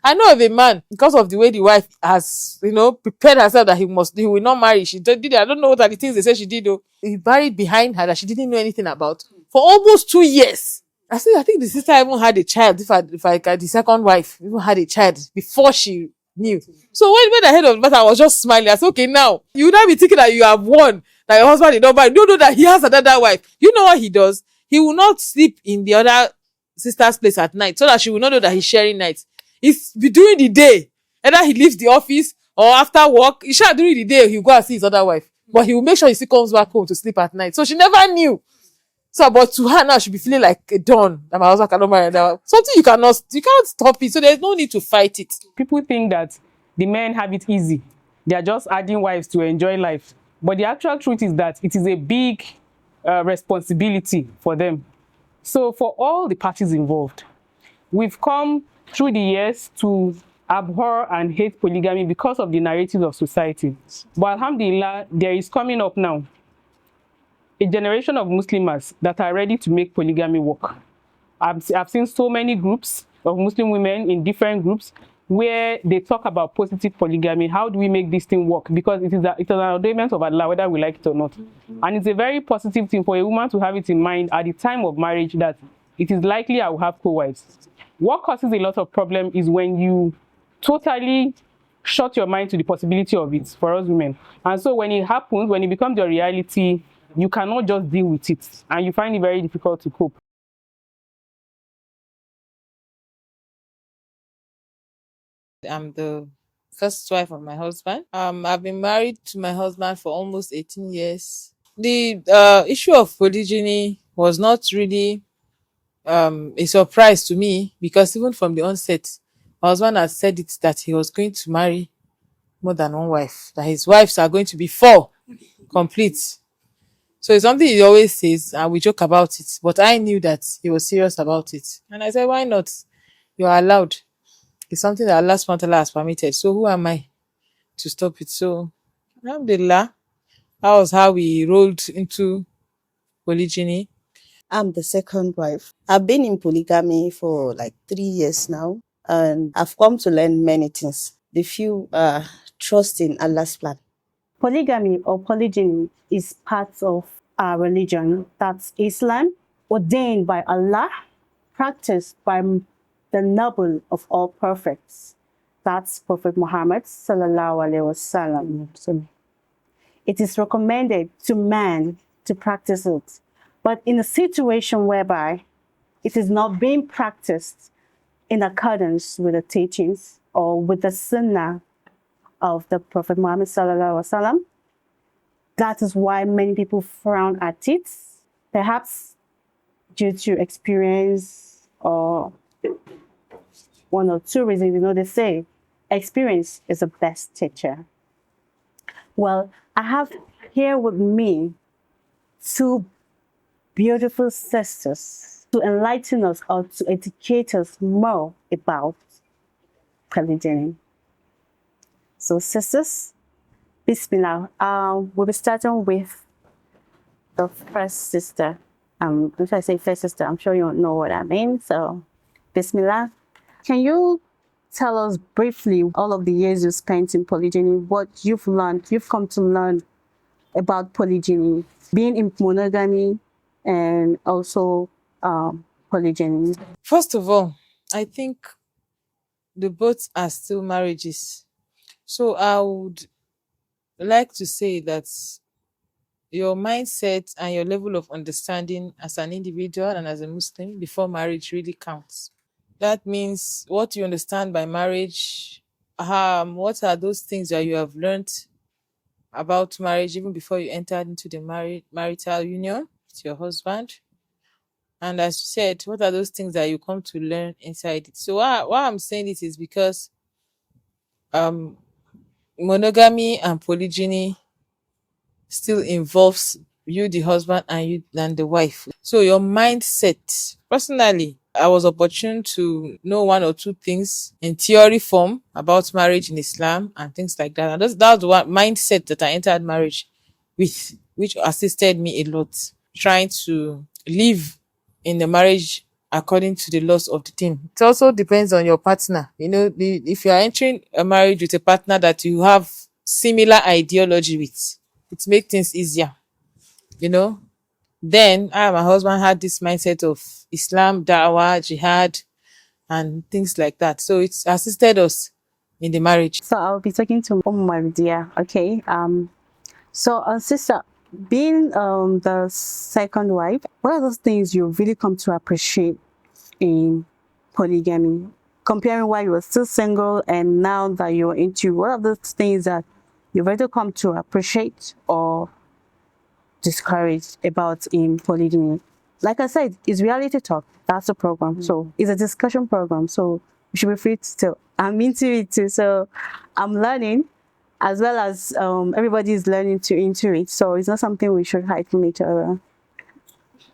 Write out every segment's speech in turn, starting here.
I know of a man, because of the way the wife has, prepared herself that he will not marry. She did it. I don't know what are the things they say she did though. He married behind her that she didn't know anything about for almost 2 years. I think the sister even had a child. If the second wife even had a child before she knew. So when I heard of the matter, I was just smiling. I said, okay, now you would not be thinking that you have won, that your husband did not marry. You know that he has another wife. You know what he does? He will not sleep in the other sister's place at night so that she will not know that he's sharing nights. It's be during the day. Either he leaves the office or after work. He shall during the day he'll go and see his other wife. But he will make sure he still comes back home to sleep at night. So she never knew. So, but to her now, she'll be feeling like a dawn that my husband cannot marry that. Something you can't stop it. So there's no need to fight it. People think that the men have it easy. They are just adding wives to enjoy life. But the actual truth is that it is a big responsibility for them. So for all the parties involved, we've come through the years to abhor and hate polygamy because of the narratives of society. But alhamdulillah, there is coming up now a generation of Muslims that are ready to make polygamy work. I've seen so many groups of Muslim women in different groups where they talk about positive polygamy. How do we make this thing work? Because it is an ordainment of Allah, whether we like it or not. And it's a very positive thing for a woman to have it in mind at the time of marriage that it is likely I will have co-wives. What causes a lot of problem is when you totally shut your mind to the possibility of it for us women. And so when it happens, when it becomes your reality, you cannot just deal with it, and you find it very difficult to cope. I'm the first wife of my husband. I've been married to my husband for almost 18 years. The issue of polygyny was not really a surprise to me because even from the onset, my husband had said it that he was going to marry more than one wife, that his wives are going to be 4 complete. So it's something he always says, and we joke about it. But I knew that he was serious about it. And I said, why not? You are allowed. It's something that Allah subhanahu wa ta'ala has permitted. So who am I to stop it? So, alhamdulillah, that was how we rolled into polygyny. I'm the second wife. I've been in polygamy for like 3 years now, and I've come to learn many things. The few trust in Allah's plan. Polygamy or polygyny is part of our religion. That's Islam, ordained by Allah, practiced by the noble of all prophets. That's Prophet Muhammad sallallahu alaihi wasallam. It is recommended to man to practice it, but in a situation whereby it is not being practiced in accordance with the teachings or with the sunnah of the Prophet Muhammad sallallahu alaihi wasallam, that is why many people frown at it, perhaps due to experience or one or two reasons. They say experience is the best teacher. Well, I have here with me 2 beautiful sisters to enlighten us or to educate us more about polygyny. So sisters, Bismillah. We'll be starting with the first sister. If I say first sister, I'm sure you don't know what I mean. So, Bismillah. Can you tell us briefly all of the years you spent in polygyny, what you've come to learn about polygyny, being in monogamy and also polygyny? First of all, I think the both are still marriages. So I would like to say that your mindset and your level of understanding as an individual and as a Muslim before marriage really counts. That means what you understand by marriage, what are those things that you have learned about marriage even before you entered into the marital union with your husband. And as you said, what are those things that you come to learn inside it? So why I'm saying this is because monogamy and polygyny still involves you, the husband, and the wife. So your mindset, personally, I was opportune to know 1 or 2 things in theory form about marriage in Islam and things like that. And that was the one mindset that I entered marriage with, which assisted me a lot, trying to live in the marriage according to the laws of the thing. It also depends on your partner. If you are entering a marriage with a partner that you have similar ideology with, it makes things easier. You know, then I and my husband had this mindset of Islam, Dawah, Jihad, and things like that. So it's assisted us in the marriage. So I'll be talking to my dear. Okay. So sister, being the second wife, what are those things you really come to appreciate in polygamy? Comparing while you were still single and now that you're into, what are those things that you've already come to appreciate or discouraged about in polygamy? Like I said, it's reality talk. That's the program. So it's a discussion program. So you should be free to tell. I'm into it too. So I'm learning as well as everybody is learning into it. So it's not something we should hide from each other.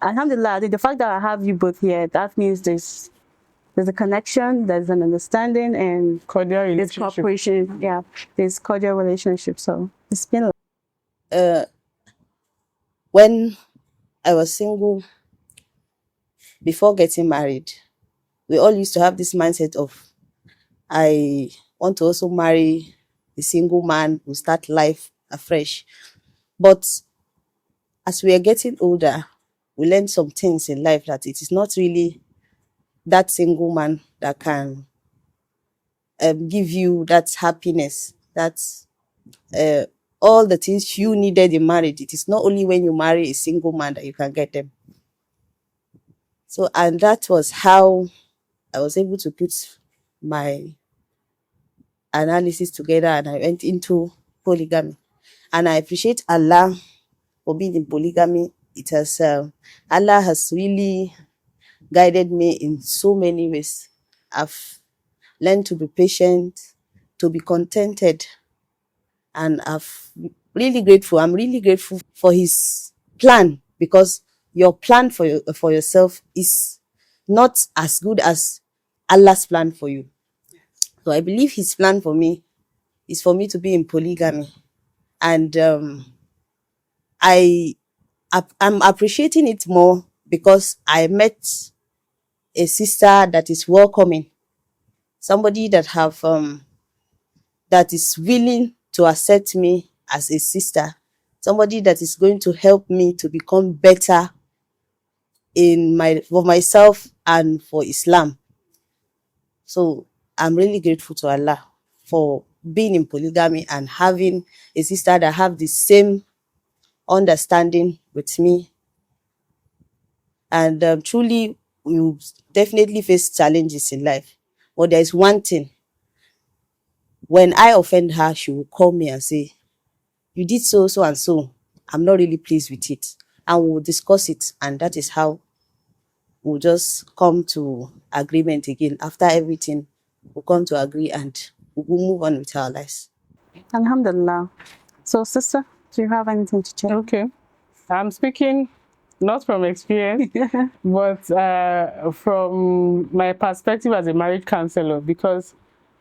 Alhamdulillah, the fact that I have you both here, that means there's a connection, there's an understanding, and Cordial there's relationship. cooperation. Yeah, there's cordial relationship. So it's been When I was single, before getting married, we all used to have this mindset of, I want to also marry a single man who start life afresh. But as we are getting older, we learn some things in life that it is not really that single man that can give you that happiness, that all the things you needed in marriage. It is not only when you marry a single man that you can get them. So, and that was how I was able to put my analysis together, and I went into polygamy. And I appreciate Allah for being in polygamy. It has Allah has really guided me in so many ways. I've learned to be patient, to be contented, and I'm really grateful for His plan, because your plan for yourself is not as good as Allah's plan for you. So I believe His plan for me is for me to be in polygamy, and I'm appreciating it more because I met a sister that is welcoming, somebody that is willing to accept me as a sister, somebody that is going to help me to become better for myself and for Islam. So I'm really grateful to Allah for being in polygamy and having a sister that have the same understanding with me. And truly, we will definitely face challenges in life. But there is one thing. When I offend her, she will call me and say, you did so, so, and so. I'm not really pleased with it. And we'll discuss it. And that is how we'll just come to agreement again. After everything, we'll come to agree and we'll move on with our lives. Alhamdulillah. So, sister, do you have anything to share? Okay. I'm speaking not from experience, but from my perspective as a marriage counselor, because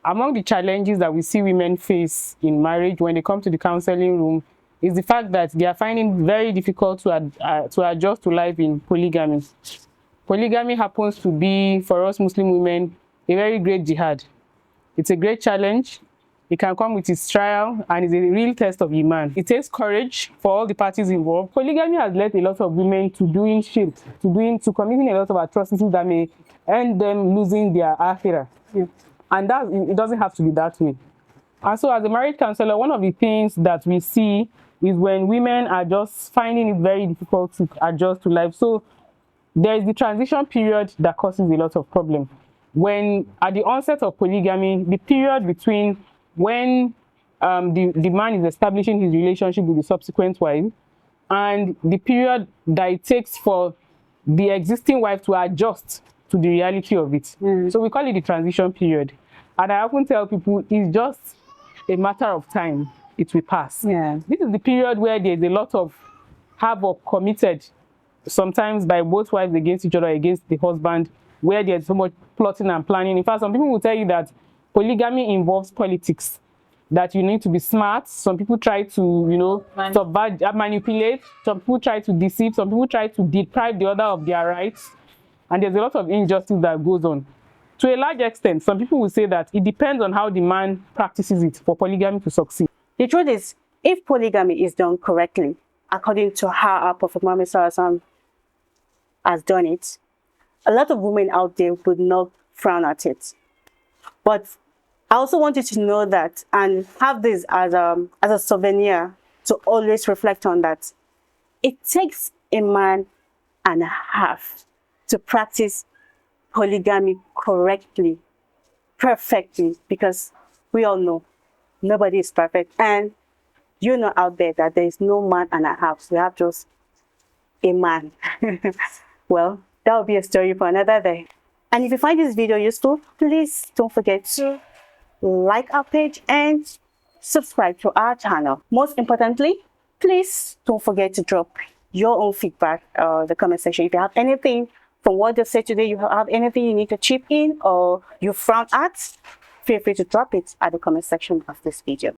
among the challenges that we see women face in marriage when they come to the counseling room is the fact that they are finding it very difficult to adjust to life in polygamy. Polygamy happens to be, for us Muslim women, a very great jihad. It's a great challenge. It can come with its trial, and it's a real test of iman. It takes courage for all the parties involved. Polygamy has led a lot of women to doing shirk, to committing a lot of atrocities that may end them losing their akhirah. Yeah. And that it doesn't have to be that way. And so as a marriage counselor, one of the things that we see is when women are just finding it very difficult to adjust to life. So there is the transition period that causes a lot of problems. When at the onset of polygamy, the period between when the man is establishing his relationship with the subsequent wife and the period that it takes for the existing wife to adjust to the reality of it. So we call it the transition period. And I often tell people it's just a matter of time, it will pass. Yeah. This is the period where there's a lot of havoc committed, sometimes by both wives against each other, against the husband, where there's so much plotting and planning. In fact, some people will tell you that polygamy involves politics, that you need to be smart. Some people try to, manipulate. Some people try to deceive. Some people try to deprive the other of their rights. and there's a lot of injustice that goes on. To a large extent, some people will say that it depends on how the man practices it for polygamy to succeed. The truth is, if polygamy is done correctly, according to how our Prophet Muhammad SAW has done it, a lot of women out there would not frown at it. But I also want you to know that and have this as a souvenir to always reflect on that. It takes a man and a half to practice polygamy correctly, perfectly, because we all know nobody is perfect. And you know out there that there is no man and a half. We have just a man. Well, that will be a story for another day. And if you find this video useful, please don't forget to like our page and subscribe to our channel. Most importantly, please don't forget to drop your own feedback in the comment section. If you have anything from what they said today, you have anything you need to chip in or you frown at, feel free to drop it at the comment section of this video.